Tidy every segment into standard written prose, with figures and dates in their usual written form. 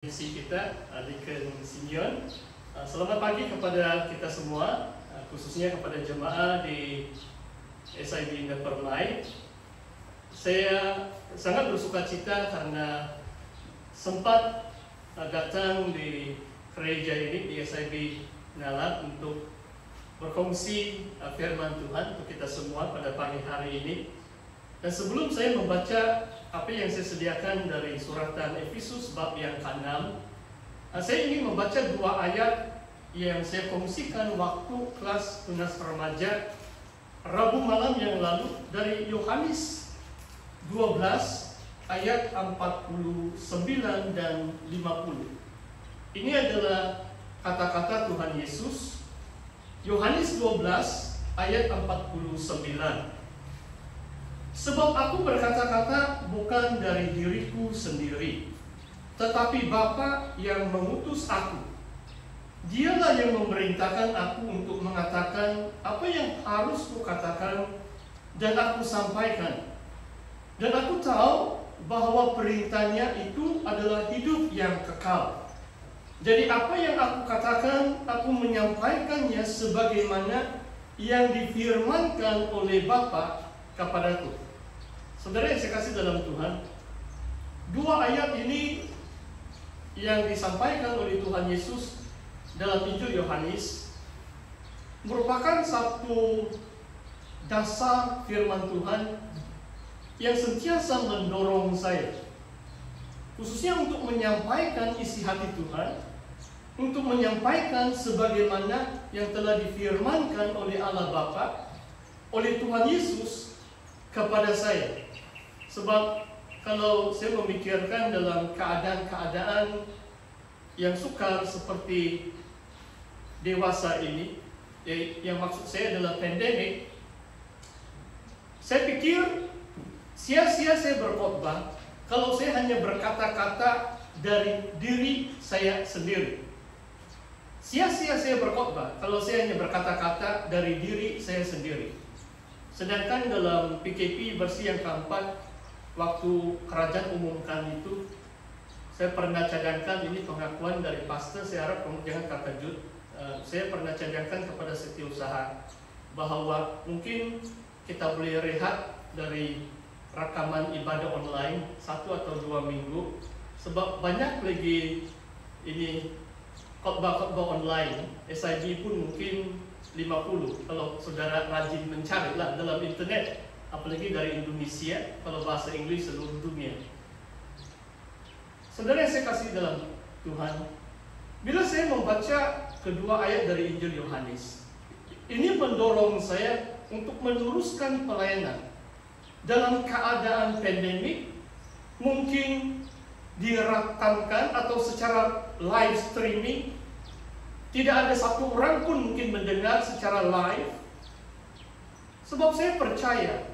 Misi kita, Deacon Simeon. Selamat pagi kepada kita semua, khususnya kepada jemaah di SIB Indah Permai. Saya sangat bersuka cita karena sempat datang di gereja ini, di SIB Nalat, untuk berkongsi firman Tuhan untuk kita semua pada pagi hari ini. Dan sebelum saya membaca apa yang saya sediakan dari suratan Efesus bab yang ke-6, saya ingin membaca dua ayat yang saya kongsikan waktu kelas tunas remaja Rabu malam yang lalu dari Yohanes 12 ayat 49 dan 50. Ini adalah kata-kata Tuhan Yesus. Yohanes 12 ayat 49. Sebab aku berkata-kata bukan dari diriku sendiri, tetapi Bapa yang mengutus aku. Dialah yang memerintahkan aku untuk mengatakan apa yang harus kukatakan dan aku sampaikan. Dan aku tahu bahwa perintahnya itu adalah hidup yang kekal. Jadi apa yang aku katakan, aku menyampaikannya sebagaimana yang difirmankan oleh Bapa kepadaku. Saudara yang saya kasih dalam Tuhan, dua ayat ini yang disampaikan oleh Tuhan Yesus dalam Injil Yohanes merupakan satu dasar firman Tuhan yang sentiasa mendorong saya, khususnya untuk menyampaikan isi hati Tuhan, untuk menyampaikan sebagaimana yang telah difirmankan oleh Allah Bapa, oleh Tuhan Yesus kepada saya. Sebab kalau saya memikirkan dalam keadaan-keadaan yang sukar seperti dewasa ini, yang maksud saya adalah pandemik, saya pikir sia-sia saya berkhotbah kalau saya hanya berkata-kata dari diri saya sendiri. Sia-sia saya berkhotbah kalau saya hanya berkata-kata dari diri saya sendiri. Sedangkan dalam PKP bersih yang keempat, waktu kerajaan umumkan itu, saya pernah cadangkan, ini pengakuan dari pastor, saya harap kamu jangan terkejut. Saya pernah cadangkan kepada setiausaha bahwa mungkin kita boleh rehat dari rekaman ibadah online 1 atau 2 minggu, sebab banyak lagi ini khotbah-khotbah online. SIB pun mungkin 50 kalau saudara rajin mencari lah dalam internet, apalagi dari Indonesia, kalau bahasa Inggris seluruh dunia. Saudara yang saya kasih dalam Tuhan, bila saya membaca kedua ayat dari Injil Yohanes, ini mendorong saya untuk meneruskan pelayanan dalam keadaan pandemik. Mungkin dirakamkan atau secara live streaming, tidak ada satu orang pun mungkin mendengar secara live. Sebab saya percaya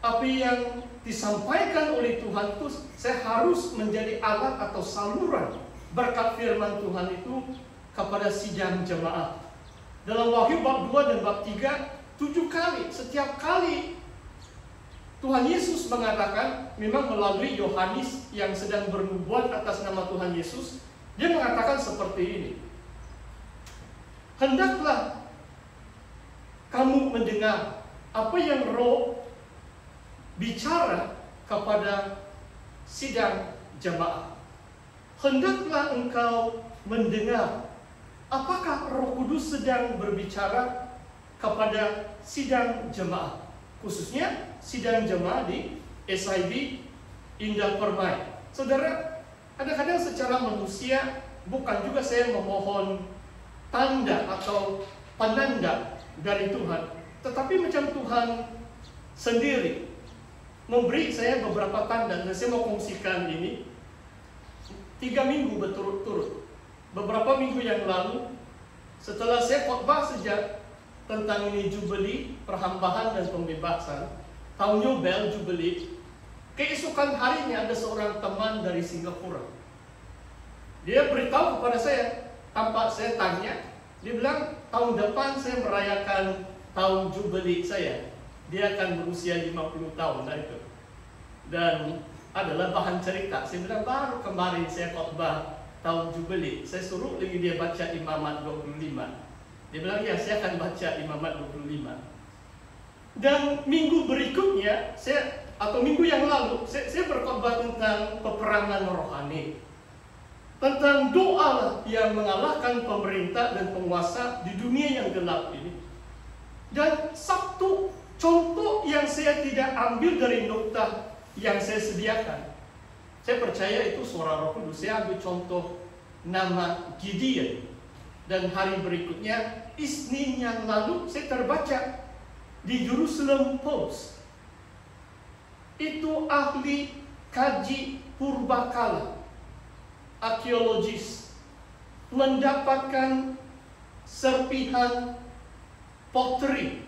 apa yang disampaikan oleh Tuhan itu, saya harus menjadi alat atau saluran berkat firman Tuhan itu kepada sidang jemaah. Dalam Wahyu bab 2 dan bab 3, 7 kali, setiap kali Tuhan Yesus mengatakan, memang melalui Yohanes yang sedang bernubuat atas nama Tuhan Yesus, dia mengatakan seperti ini: hendaklah kamu mendengar apa yang Roh bicara kepada sidang jemaah. Hendaklah engkau mendengar apakah Roh Kudus sedang berbicara kepada sidang jemaah, khususnya sidang jemaah di SIB Indah Permai. Saudara, kadang-kadang secara manusia bukan juga saya memohon tanda atau penanda dari Tuhan, tetapi macam Tuhan sendiri memberi saya beberapa tanda. Dan saya mau kongsikan ini 3 minggu berturut-turut. Beberapa minggu yang lalu, setelah saya khotbah sejak tentang ini Jubeli, perhambahan dan pembebasan, tahun Yobel Jubeli, keesokan harinya ada seorang teman dari Singapura. Dia beritahu kepada saya, tanpa saya tanya, dia bilang tahun depan saya merayakan tahun Jubeli saya. Dia akan berusia 50 tahun lah itu. Dan adalah bahan cerita. Saya bilang baru kemarin saya khotbah tahun Jubeli, saya suruh lagi dia baca Imamat 25. Dia bilang ya saya akan baca Imamat 25. Dan minggu berikutnya atau minggu yang lalu saya berkhotbah tentang peperangan rohani, tentang doa yang mengalahkan pemerintah dan penguasa di dunia yang gelap ini. Dan satu contoh yang saya tidak ambil dari nota yang saya sediakan, saya percaya itu suara Roh Kudus. Saya ambil contoh nama Gideon. Dan hari berikutnya, Isnin yang lalu, saya terbaca di Jerusalem Post. Itu ahli kaji purbakala, arkeologis, mendapatkan serpihan pottery.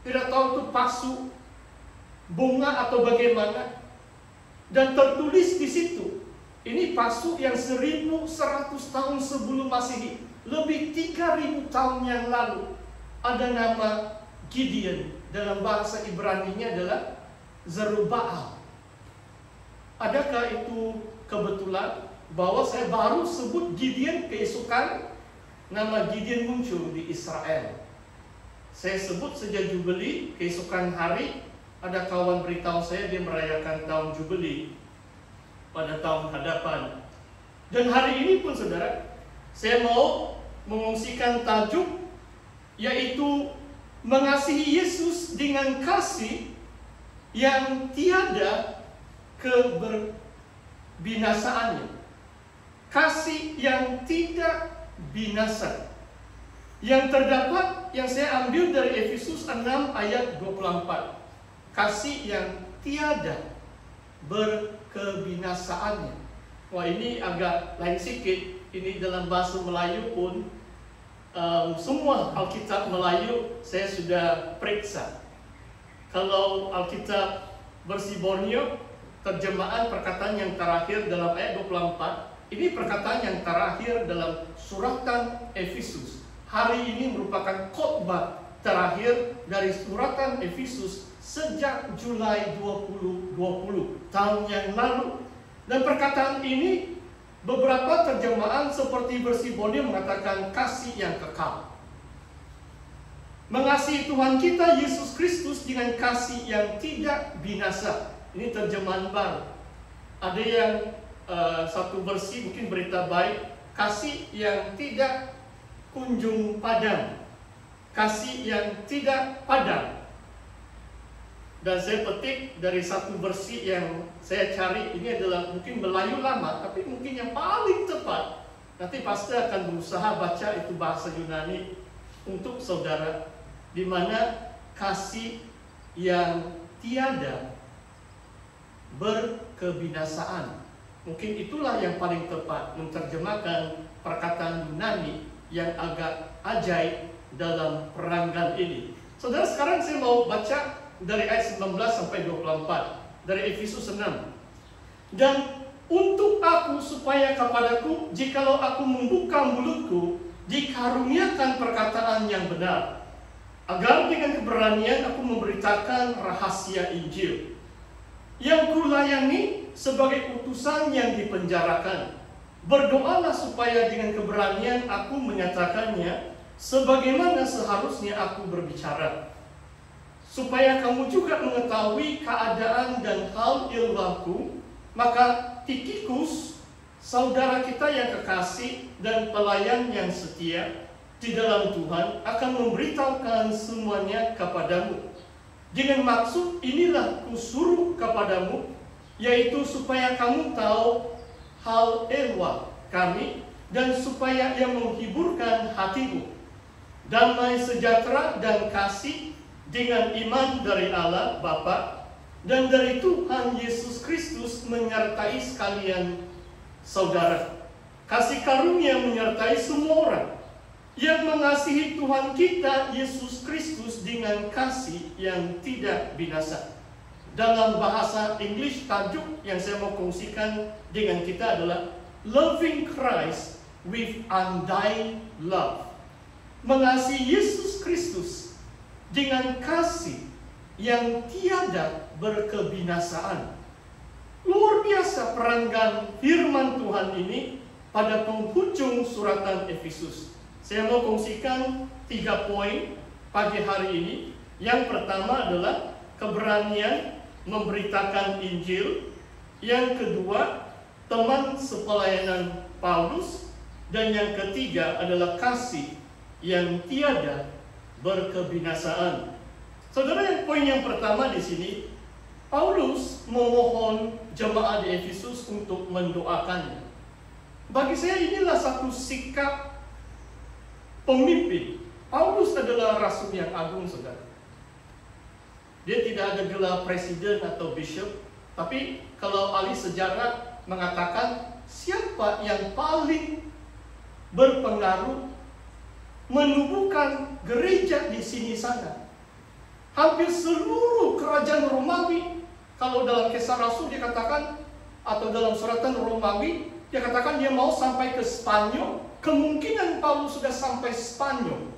Tidak tahu itu pasu, bunga atau bagaimana. Dan tertulis di situ, ini pasu yang 1100 tahun sebelum Masehi, lebih 3000 tahun yang lalu. Ada nama Gideon, dalam bahasa Ibrani-nya adalah Zeruba'al. Adakah itu kebetulan bahwa saya baru sebut Gideon, keesokan nama Gideon muncul di Israel? Saya sebut sejak Jubeli, keesokan hari ada kawan beritahu saya dia merayakan tahun Jubeli pada tahun hadapan. Dan hari ini pun saudara, saya mau mengungsikan tajuk, yaitu mengasihi Yesus dengan kasih yang tiada kebinasaannya. Kasih yang tidak binasa. Yang terdapat, yang saya ambil dari Efesus 6 ayat 24. Kasih yang tiada berkebinasaannya. Wah, ini agak lain sedikit. Ini dalam bahasa Melayu pun semua Alkitab Melayu saya sudah periksa. Kalau Alkitab versi Borneo, terjemahan perkataan yang terakhir dalam ayat 24, ini perkataan yang terakhir dalam suratan Efesus. Hari ini merupakan khotbah terakhir dari suratan Efesus sejak Julai 2020 tahun yang lalu. Dan perkataan ini beberapa terjemahan seperti versi Borneo mengatakan kasih yang kekal. Mengasihi Tuhan kita Yesus Kristus dengan kasih yang tidak binasa. Ini terjemahan baru. Ada yang satu versi mungkin berita baik, kasih yang tidak kunjung padam, kasih yang tidak padam. Dan saya petik dari satu versi yang saya cari, ini adalah mungkin Melayu lama, tapi mungkin yang paling tepat. Nanti pasti akan berusaha baca itu bahasa Yunani untuk saudara, di mana kasih yang tiada berkebinasaan. Mungkin itulah yang paling tepat menerjemahkan perkataan Yunani yang agak ajaib dalam peranggan ini. Saudara, sekarang saya mau baca dari ayat 19 sampai 24 dari Efesus 6. Dan untuk aku supaya kepadaku, jikalau aku membuka mulutku, dikaruniakan perkataan yang benar, agar dengan keberanian aku memberitakan rahasia Injil yang kulayani sebagai utusan yang dipenjarakan. Berdoalah supaya dengan keberanian aku menyatakannya sebagaimana seharusnya aku berbicara, supaya kamu juga mengetahui keadaan dan hal ilmuku. Maka Tikhikus, saudara kita yang kekasih dan pelayan yang setia di dalam Tuhan, akan memberitahukan semuanya kepadamu. Dengan maksud inilah kusuruh kepadamu, yaitu supaya kamu tahu hal ehwal kami, dan supaya ia menghiburkan hatimu. Damai sejahtera dan kasih dengan iman dari Allah Bapa dan dari Tuhan Yesus Kristus menyertai sekalian saudara. Kasih karunia menyertai semua orang yang mengasihi Tuhan kita Yesus Kristus dengan kasih yang tidak binasa. Dalam bahasa English, tajuk yang saya mau kongsikan dengan kita adalah Loving Christ with Undying Love. Mengasihi Yesus Kristus dengan kasih yang tiada berkebinasaan. Luar biasa perangan firman Tuhan ini pada penghujung suratan Efesus. Saya mau kongsikan 3 poin pagi hari ini. Yang pertama adalah keberanian memberitakan Injil. Yang kedua, teman sepelayanan Paulus. Dan yang ketiga adalah kasih yang tiada berkebinasaan. Saudara, yang poin yang pertama di sini, Paulus memohon jemaat di Efesus untuk mendoakannya. Bagi saya inilah satu sikap pemimpin. Paulus adalah rasul yang agung, saudara. Dia tidak ada gelar presiden atau bishop, tapi kalau ahli sejarah mengatakan siapa yang paling berpengaruh menubuhkan gereja di sini sana. Hampir seluruh kerajaan Romawi, kalau dalam Kisah Rasul dikatakan, atau dalam suratan Romawi, dia katakan dia mau sampai ke Spanyol. Kemungkinan Paulus sudah sampai Spanyol,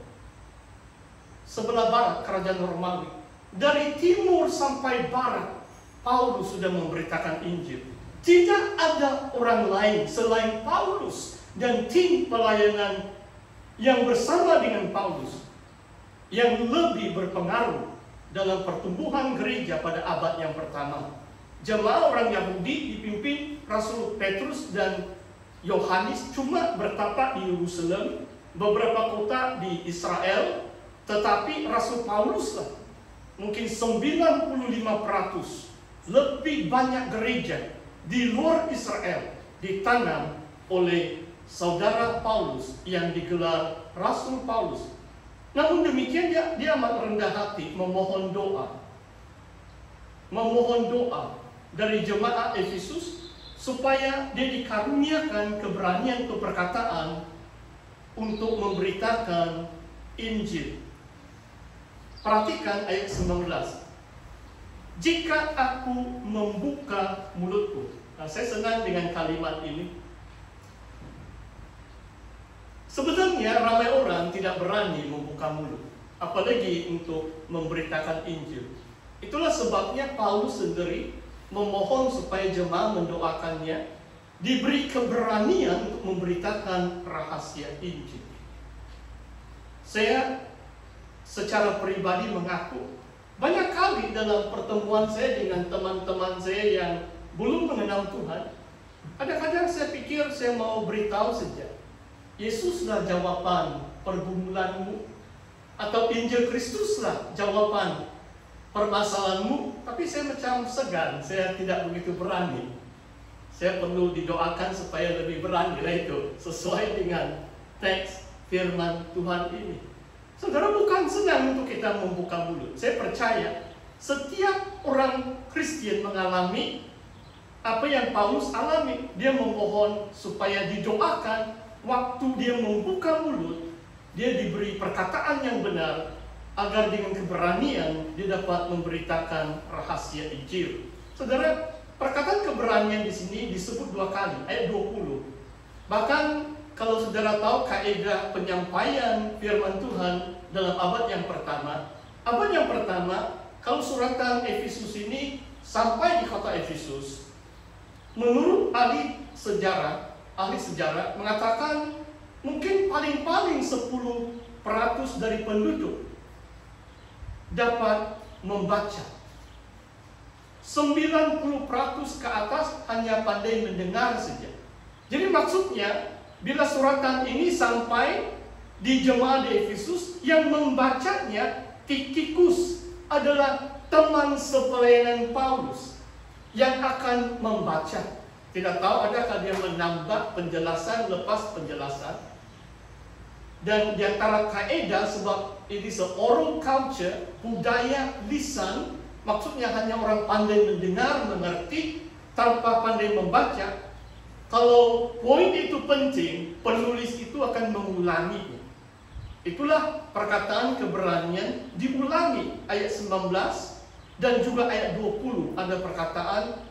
sebelah barat kerajaan Romawi. Dari timur sampai barat, Paulus sudah memberitakan Injil. Tidak ada orang lain selain Paulus dan tim pelayanan yang bersama dengan Paulus yang lebih berpengaruh dalam pertumbuhan gereja pada abad yang pertama. Jemaah orang Yahudi dipimpin Rasul Petrus dan Yohanes cuma bertapak di Yerusalem, beberapa kota di Israel, tetapi Rasul Paulus lah, mungkin 95% lebih banyak gereja di luar Israel ditanam oleh saudara Paulus yang digelar Rasul Paulus. Namun demikian dia amat rendah hati memohon doa dari jemaat Efesus supaya dia dikaruniakan keberanian keperkataan untuk memberitakan Injil. Perhatikan ayat 19. Jika aku membuka mulutku. Nah, saya senang dengan kalimat ini. Sebenarnya ramai orang tidak berani membuka mulut, apalagi untuk memberitakan Injil. Itulah sebabnya Paulus sendiri memohon supaya jemaat mendoakannya diberi keberanian untuk memberitakan rahasia Injil. Saya secara pribadi mengaku, banyak kali dalam pertemuan saya dengan teman-teman saya yang belum mengenal Tuhan, kadang-kadang saya pikir saya mau beritahu saja, Yesuslah jawaban pergumulanmu, atau Injil Kristuslah jawaban permasalahanmu. Tapi saya macam segan, saya tidak begitu berani. Saya perlu didoakan supaya lebih berani lah itu, sesuai dengan teks firman Tuhan ini. Saudara, bukan senang untuk kita membuka mulut. Saya percaya setiap orang Kristen mengalami apa yang Paulus alami. Dia memohon supaya didoakan. Waktu dia membuka mulut, dia diberi perkataan yang benar, agar dengan keberanian dia dapat memberitakan rahasia Injil. Saudara, perkataan keberanian di sini disebut 2 kali, ayat 20. Bahkan kalau saudara tahu kaidah penyampaian firman Tuhan dalam abad yang pertama, kalau suratan Efesus ini sampai di kota Efesus, menurut ahli sejarah mengatakan mungkin paling-paling 10% dari penduduk dapat membaca. 90% ke atas hanya pandai mendengar saja. Jadi maksudnya, bila suratan ini sampai di jemaat di Efesus, yang membacanya Tikhikus adalah teman sepelayanan Paulus yang akan membaca. Tidak tahu adakah dia menambah penjelasan lepas penjelasan. Dan di antara kaidah, sebab ini oral culture, budaya lisan, maksudnya hanya orang pandai mendengar, mengerti, tanpa pandai membaca. Kalau poin itu penting, penulis itu akan mengulanginya. Itulah perkataan keberanian diulangi. Ayat 19 dan juga ayat 20 ada perkataan